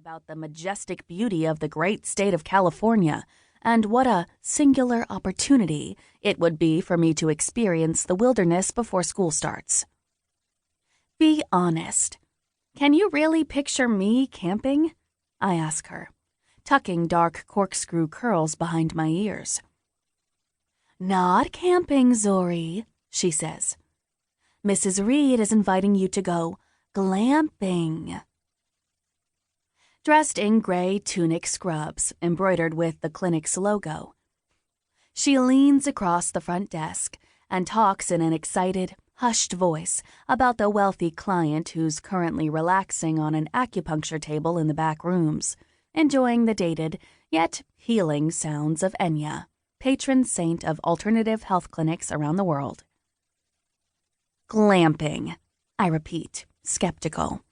about the majestic beauty of the great state of California and what a singular opportunity it would be for me to experience the wilderness before school starts. Be honest. Can you really picture me camping? I ask her, tucking dark corkscrew curls behind my ears. Not camping, Zorie, she says. Mrs. Reed is inviting you to go glamping. Dressed in gray tunic scrubs embroidered with the clinic's logo, she leans across the front desk and talks in an excited, hushed voice about the wealthy client who's currently relaxing on an acupuncture table in the back rooms, enjoying the dated yet healing sounds of Enya, patron saint of alternative health clinics around the world. Glamping, I repeat, skeptical.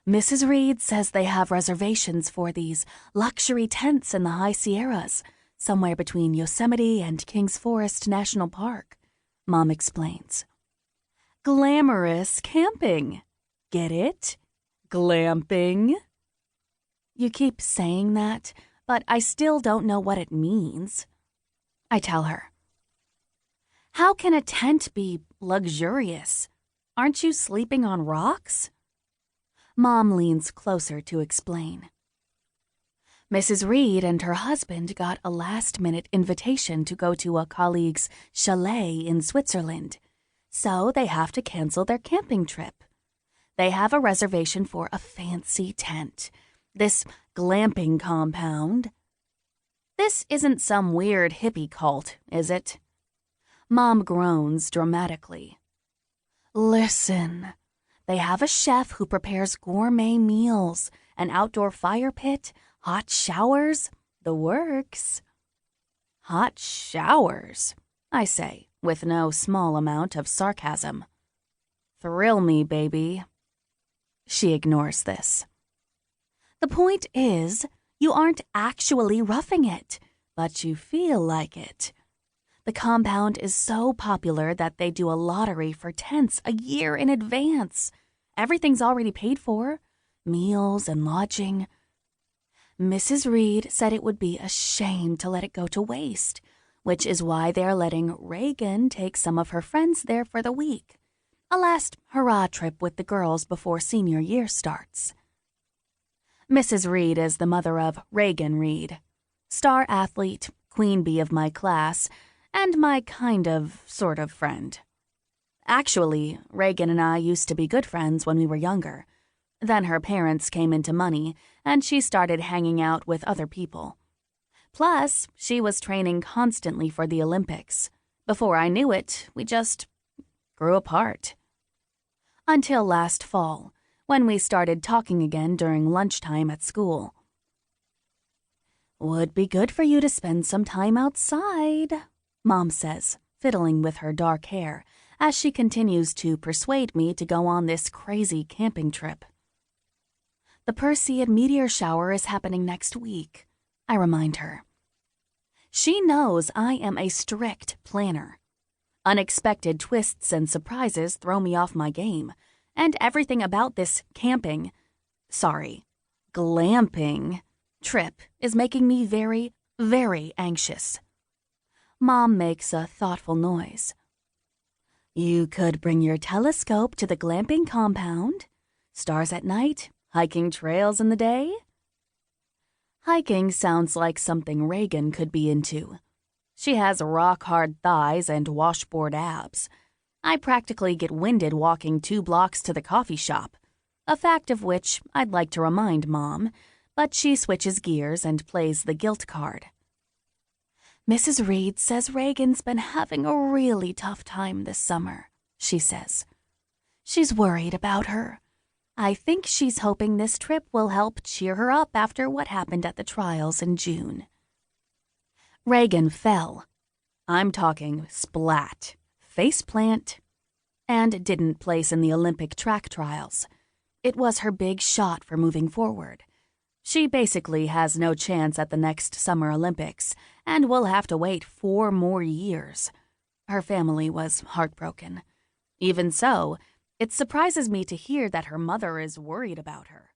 Mrs. Reed says they have reservations for these luxury tents in the high Sierras, somewhere between Yosemite and Kings Forest National Park, Mom explains. Glamorous camping. Get it? Glamping. You keep saying that, but I still don't know what it means. I tell her. How can a tent be luxurious? Aren't you sleeping on rocks? Mom leans closer to explain. Mrs. Reed and her husband got a last-minute invitation to go to a colleague's chalet in Switzerland, so they have to cancel their camping trip. They have a reservation for a fancy tent, this glamping compound. This isn't some weird hippie cult, is it? Mom groans dramatically. Listen. They have a chef who prepares gourmet meals, an outdoor fire pit, hot showers, the works. Hot showers, I say, with no small amount of sarcasm. Thrill me, baby. She ignores this. The point is, you aren't actually roughing it, but you feel like it. The compound is so popular that they do a lottery for tents a year in advance. Everything's already paid for, meals and lodging. Mrs. Reed said it would be a shame to let it go to waste, which is why they're letting Reagan take some of her friends there for the week. A last hurrah trip with the girls before senior year starts. Mrs. Reed is the mother of Reagan Reed, star athlete, queen bee of my class, and my sort of friend. Actually, Reagan and I used to be good friends when we were younger. Then her parents came into money, and she started hanging out with other people. Plus, she was training constantly for the Olympics. Before I knew it, we just grew apart. Until last fall, when we started talking again during lunchtime at school. Would be good for you to spend some time outside, Mom says, fiddling with her dark hair, as she continues to persuade me to go on this crazy camping trip. The Perseid meteor shower is happening next week, I remind her. She knows I am a strict planner. Unexpected twists and surprises throw me off my game, and everything about this glamping trip is making me very, very anxious. Mom makes a thoughtful noise. You could bring your telescope to the glamping compound. Stars at night, hiking trails in the day. Hiking sounds like something Reagan could be into. She has rock-hard thighs and washboard abs. I practically get winded walking 2 blocks to the coffee shop, a fact of which I'd like to remind Mom, but she switches gears and plays the guilt card. Mrs. Reed says Reagan's been having a really tough time this summer, she says. She's worried about her. I think she's hoping this trip will help cheer her up after what happened at the trials in June. Reagan fell. I'm talking splat, faceplant, and didn't place in the Olympic track trials. It was her big shot for moving forward. She basically has no chance at the next Summer Olympics and will have to wait 4 more years. Her family was heartbroken. Even so, it surprises me to hear that her mother is worried about her.